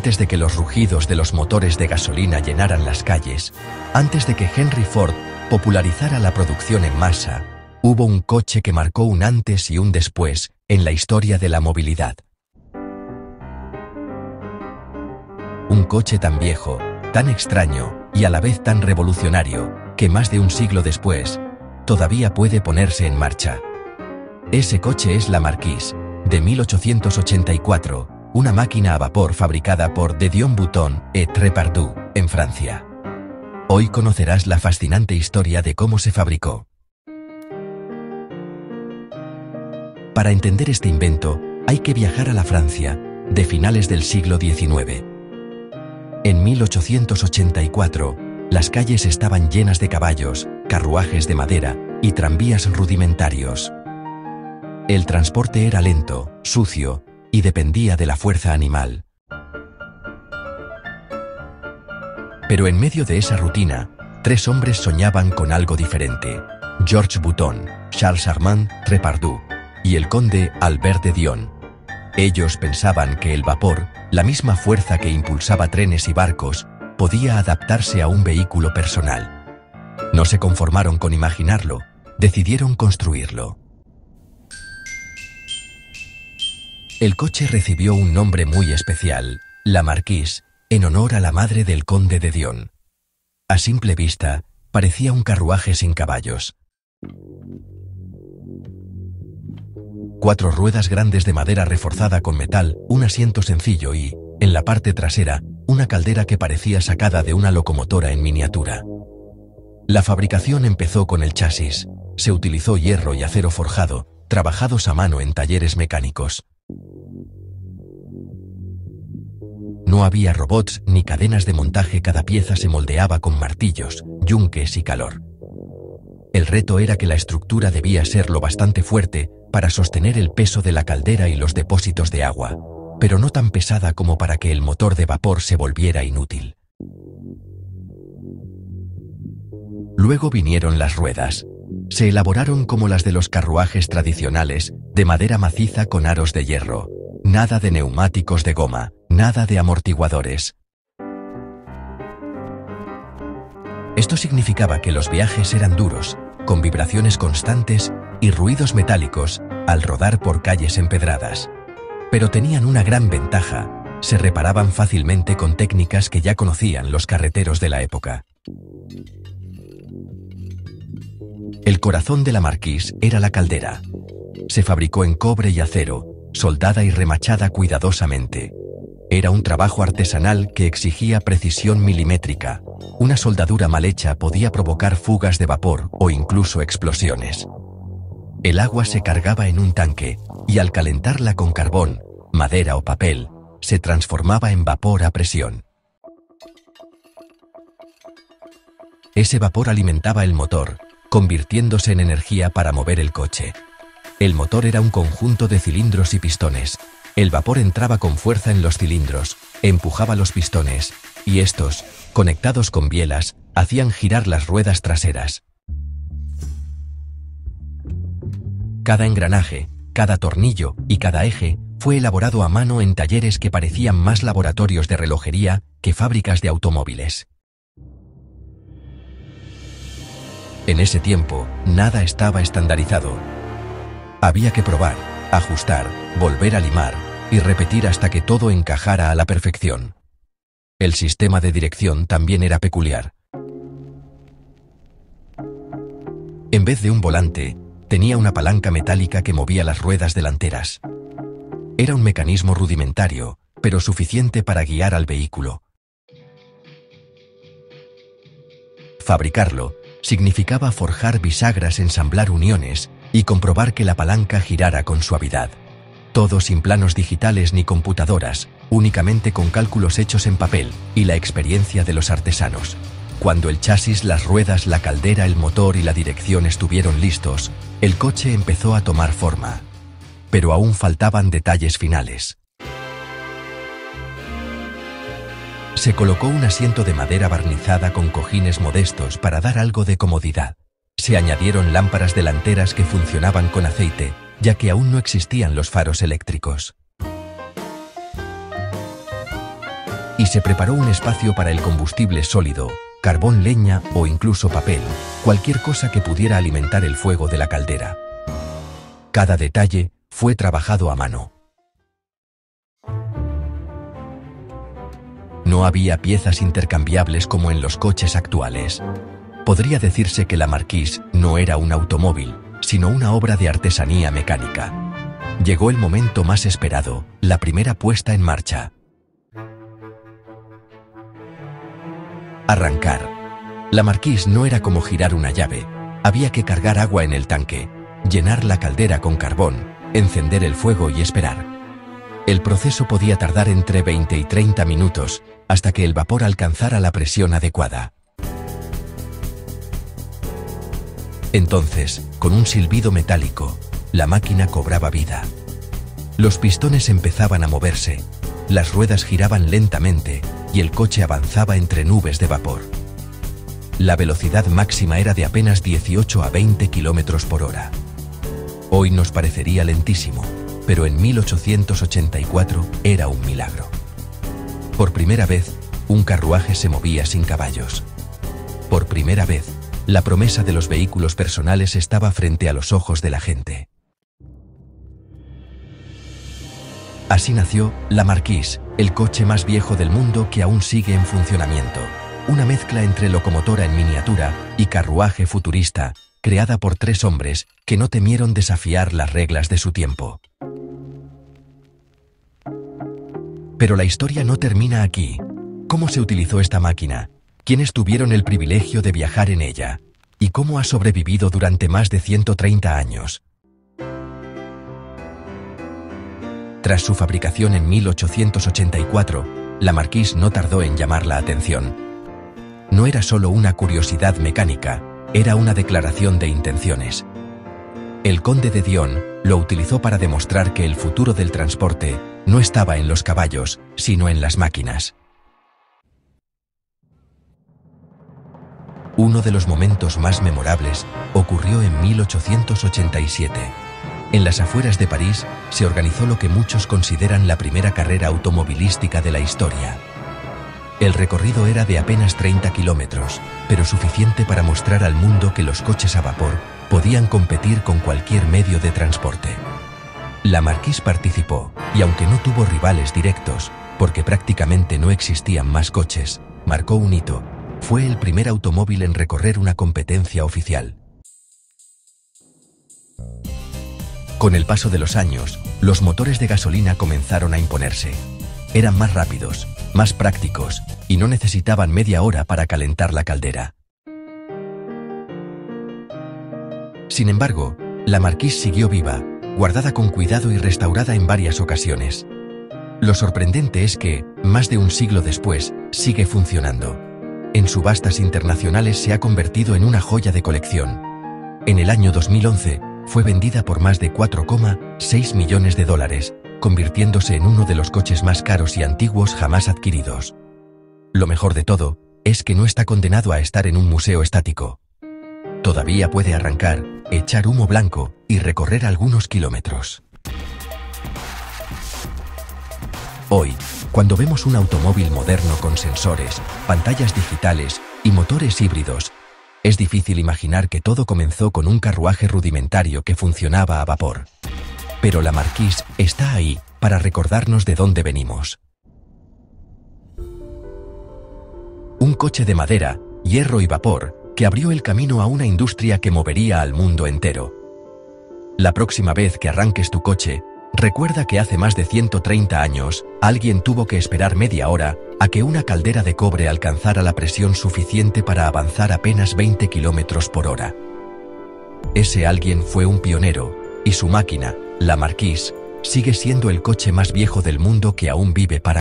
Antes de que los rugidos de los motores de gasolina llenaran las calles, antes de que Henry Ford popularizara la producción en masa, hubo un coche que marcó un antes y un después en la historia de la movilidad. Un coche tan viejo, tan extraño y a la vez tan revolucionario, que más de un siglo después, todavía puede ponerse en marcha. Ese coche es la Marquise, de 1884, una máquina a vapor fabricada por de Dion-Bouton et Trepardou, en Francia. Hoy conocerás la fascinante historia de cómo se fabricó. Para entender este invento, hay que viajar a la Francia de finales del siglo XIX. En 1884, las calles estaban llenas de caballos, carruajes de madera y tranvías rudimentarios. El transporte era lento, sucio y dependía de la fuerza animal. Pero en medio de esa rutina, tres hombres soñaban con algo diferente: Georges Bouton, Charles Armand Trepardou y el conde Albert de Dion. Ellos pensaban que el vapor, la misma fuerza que impulsaba trenes y barcos, podía adaptarse a un vehículo personal. No se conformaron con imaginarlo, decidieron construirlo. El coche recibió un nombre muy especial, la Marquise, en honor a la madre del conde de Dion. A simple vista, parecía un carruaje sin caballos. 4 ruedas grandes de madera reforzada con metal, un asiento sencillo y, en la parte trasera, una caldera que parecía sacada de una locomotora en miniatura. La fabricación empezó con el chasis. Se utilizó hierro y acero forjado, trabajados a mano en talleres mecánicos. No había robots ni cadenas de montaje, cada pieza se moldeaba con martillos, yunques y calor. El reto era que la estructura debía ser lo bastante fuerte para sostener el peso de la caldera y los depósitos de agua, pero no tan pesada como para que el motor de vapor se volviera inútil. Luego vinieron las ruedas. Se elaboraron como las de los carruajes tradicionales, de madera maciza con aros de hierro. Nada de neumáticos de goma, nada de amortiguadores. Esto significaba que los viajes eran duros, con vibraciones constantes y ruidos metálicos al rodar por calles empedradas. Pero tenían una gran ventaja: se reparaban fácilmente con técnicas que ya conocían los carreteros de la época. El corazón de la Marquise era la caldera. Se fabricó en cobre y acero, soldada y remachada cuidadosamente. Era un trabajo artesanal que exigía precisión milimétrica. Una soldadura mal hecha podía provocar fugas de vapor o incluso explosiones. El agua se cargaba en un tanque y al calentarla con carbón, madera o papel, se transformaba en vapor a presión. Ese vapor alimentaba el motor, convirtiéndose en energía para mover el coche. El motor era un conjunto de cilindros y pistones. El vapor entraba con fuerza en los cilindros, empujaba los pistones, y estos, conectados con bielas, hacían girar las ruedas traseras. Cada engranaje, cada tornillo y cada eje fue elaborado a mano en talleres que parecían más laboratorios de relojería que fábricas de automóviles. En ese tiempo, nada estaba estandarizado. Había que probar, ajustar, volver a limar y repetir hasta que todo encajara a la perfección. El sistema de dirección también era peculiar. En vez de un volante, tenía una palanca metálica que movía las ruedas delanteras. Era un mecanismo rudimentario, pero suficiente para guiar al vehículo. Fabricarlo significaba forjar bisagras, ensamblar uniones y comprobar que la palanca girara con suavidad. Todo sin planos digitales ni computadoras, únicamente con cálculos hechos en papel y la experiencia de los artesanos. Cuando el chasis, las ruedas, la caldera, el motor y la dirección estuvieron listos, el coche empezó a tomar forma. Pero aún faltaban detalles finales. Se colocó un asiento de madera barnizada con cojines modestos para dar algo de comodidad. Se añadieron lámparas delanteras que funcionaban con aceite, ya que aún no existían los faros eléctricos. y se preparó un espacio para el combustible sólido, carbón, leña o incluso papel, cualquier cosa que pudiera alimentar el fuego de la caldera. Cada detalle fue trabajado a mano. No había piezas intercambiables como en los coches actuales. Podría decirse que la Marquise no era un automóvil, sino una obra de artesanía mecánica. Llegó el momento más esperado, la primera puesta en marcha. Arrancar. La Marquise no era como girar una llave. Había que cargar agua en el tanque, llenar la caldera con carbón, encender el fuego y esperar. El proceso podía tardar entre 20 y 30 minutos, hasta que el vapor alcanzara la presión adecuada. Entonces, con un silbido metálico, la máquina cobraba vida. Los pistones empezaban a moverse, las ruedas giraban lentamente y el coche avanzaba entre nubes de vapor. La velocidad máxima era de apenas 18 a 20 kilómetros por hora. Hoy nos parecería lentísimo, pero en 1884 era un milagro. Por primera vez, un carruaje se movía sin caballos. Por primera vez, la promesa de los vehículos personales estaba frente a los ojos de la gente. Así nació la Marquise, el coche más viejo del mundo que aún sigue en funcionamiento. Una mezcla entre locomotora en miniatura y carruaje futurista, creada por tres hombres que no temieron desafiar las reglas de su tiempo. Pero la historia no termina aquí. ¿Cómo se utilizó esta máquina? ¿Quiénes tuvieron el privilegio de viajar en ella? ¿Y cómo ha sobrevivido durante más de 130 años? Tras su fabricación en 1884, la Marquise no tardó en llamar la atención. No era solo una curiosidad mecánica, era una declaración de intenciones. El conde de Dion lo utilizó para demostrar que el futuro del transporte no estaba en los caballos, sino en las máquinas. Uno de los momentos más memorables ocurrió en 1887. En las afueras de París se organizó lo que muchos consideran la primera carrera automovilística de la historia. El recorrido era de apenas 30 kilómetros, pero suficiente para mostrar al mundo que los coches a vapor podían competir con cualquier medio de transporte. La Marquise participó, y aunque no tuvo rivales directos, porque prácticamente no existían más coches, marcó un hito. Fue el primer automóvil en recorrer una competencia oficial. Con el paso de los años, los motores de gasolina comenzaron a imponerse. Eran más rápidos, más prácticos, y no necesitaban media hora para calentar la caldera. Sin embargo, la Marquise siguió viva, guardada con cuidado y restaurada en varias ocasiones. Lo sorprendente es que, más de un siglo después, sigue funcionando. En subastas internacionales se ha convertido en una joya de colección. En el año 2011, fue vendida por más de 4,6 millones de dólares, convirtiéndose en uno de los coches más caros y antiguos jamás adquiridos. Lo mejor de todo es que no está condenado a estar en un museo estático. Todavía puede arrancar, echar humo blanco y recorrer algunos kilómetros. Hoy, cuando vemos un automóvil moderno con sensores, pantallas digitales y motores híbridos, es difícil imaginar que todo comenzó con un carruaje rudimentario que funcionaba a vapor. Pero la Marquise está ahí para recordarnos de dónde venimos. Un coche de madera, hierro y vapor que abrió el camino a una industria que movería al mundo entero. La próxima vez que arranques tu coche, recuerda que hace más de 130 años, alguien tuvo que esperar media hora a que una caldera de cobre alcanzara la presión suficiente para avanzar apenas 20 kilómetros por hora. Ese alguien fue un pionero, y su máquina, la Marquise, sigue siendo el coche más viejo del mundo que aún vive para